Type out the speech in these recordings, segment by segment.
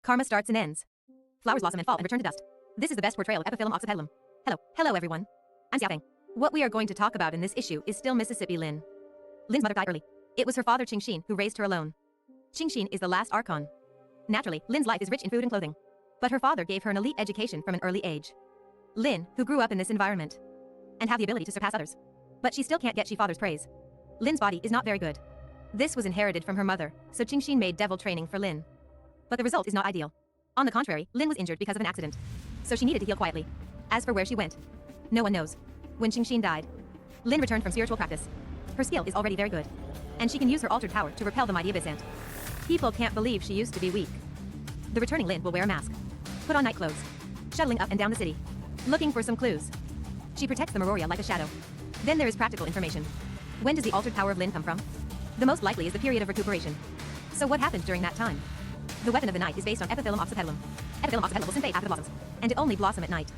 Karma starts and ends. Flowers blossom and fall and return to dust. This is the best portrayal of epiphyllum oxypetalum. Hello everyone. I'm Xiaofeng. What we are going to talk about in this issue is still Mississippi Lin. Lin's mother died early. It was her father Qingxin who raised her alone. Qingxin is the last archon. Naturally, Lin's life is rich in food and clothing. But her father gave her an elite education from an early age. Lin, who grew up in this environment, and have the ability to surpass others. But she still can't get she father's praise. Lin's body is not very good. This was inherited from her mother, so Qingxin made devil training for Lin. But the result is not ideal. On the contrary, Lin was injured because of an accident. So she needed to heal quietly. As for where she went, no one knows. When Qingxin died, Lin returned from spiritual practice. Her skill is already very good. And she can use her altered power to repel the mighty abyss ant. People can't believe she used to be weak. The returning Lin will wear a mask, put on night clothes, shuttling up and down the city, looking for some clues. She protects the Meroria like a shadow. Then there is practical information. When does the altered power of Lin come from? The most likely is the period of recuperation. So what happened during that time? The weapon of the night is based on epiphyllum oxypetalum. Epiphyllum oxypetalum will synthate after the blossoms, and it only blossom at night.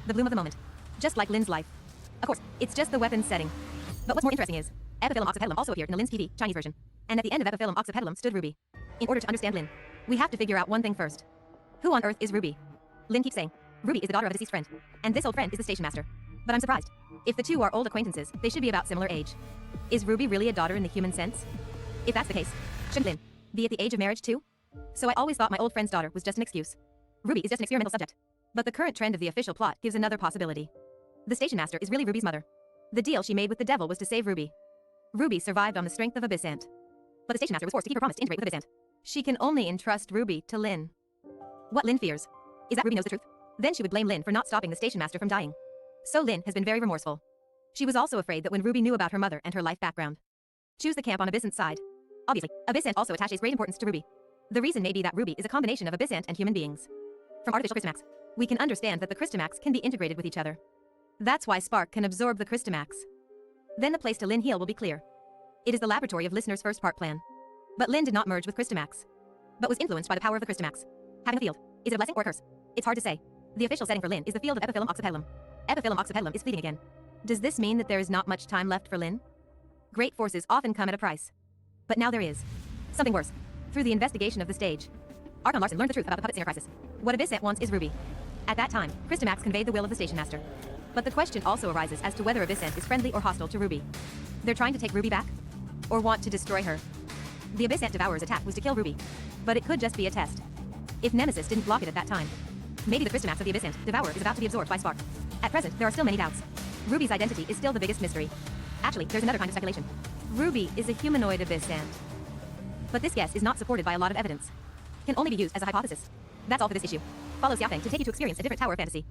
The bloom of the moment. Just like Lin's life. Of course, it's just the weapon setting. But what's more interesting is, epiphyllum oxypetalum also appeared in the Lin's PD, Chinese version. And at the end of epiphyllum oxypetalum stood Ruby. In order to understand Lin, we have to figure out one thing first. Who on earth is Ruby? Lin keeps saying, Ruby is the daughter of a deceased friend. And this old friend is the station master. But I'm surprised. If the two are old acquaintances, they should be about similar age. Is Ruby really a daughter in the human sense? If that's the case, shouldn't Lin be at the age of marriage too? So I always thought my old friend's daughter was just an excuse. Ruby is just an experimental subject. But the current trend of the official plot gives another possibility. The station master is really Ruby's mother. The deal she made with the devil was to save Ruby. Ruby survived on the strength of abyss ant. But the station master was forced to keep her promise to integrate with abyss ant. She can only entrust Ruby to Lin. What Lin fears is that Ruby knows the truth. Then she would blame Lin for not stopping the station master from dying. So Lin has been very remorseful. She was also afraid that when Ruby knew about her mother and her life background, choose the camp on abyss ant's side. Obviously, abyss ant also attaches great importance to Ruby. The reason may be that Ruby is a combination of abyss ant and human beings. From artificial Crystamax, we can understand that the Crystamax can be integrated with each other. That's why Spark can absorb the Crystamax. Then the place to Lin heal will be clear. It is the laboratory of Listener's first part plan. But Lin did not merge with Crystamax, but was influenced by the power of the Crystamax. Having a field, is it a blessing or a curse? It's hard to say. The official setting for Lin is the field of epiphyllum oxypetalum. Epiphyllum oxypetalum is fleeting again. Does this mean that there is not much time left for Lin? Great forces often come at a price. But now there is something worse. Through the investigation of the stage, Archon Larson learned the truth about the puppet singer crisis. What abyss ant wants is Ruby. At that time, Crystamax conveyed the will of the station master. But the question also arises as to whether abyss ant is friendly or hostile to Ruby. They're trying to take Ruby back? Or want to destroy her? The abyss ant devourer's attack was to kill Ruby. But it could just be a test. If Nemesis didn't block it at that time, maybe the Crystamax of the abyss ant devourer is about to be absorbed by Spark. At present, there are still many doubts. Ruby's identity is still the biggest mystery. Actually, there's another kind of speculation. Ruby is a humanoid abyss ant. But this guess is not supported by a lot of evidence. Can only be used as a hypothesis. That's all for this issue. Follow Xiaofeng to take you to experience a different tower of fantasy.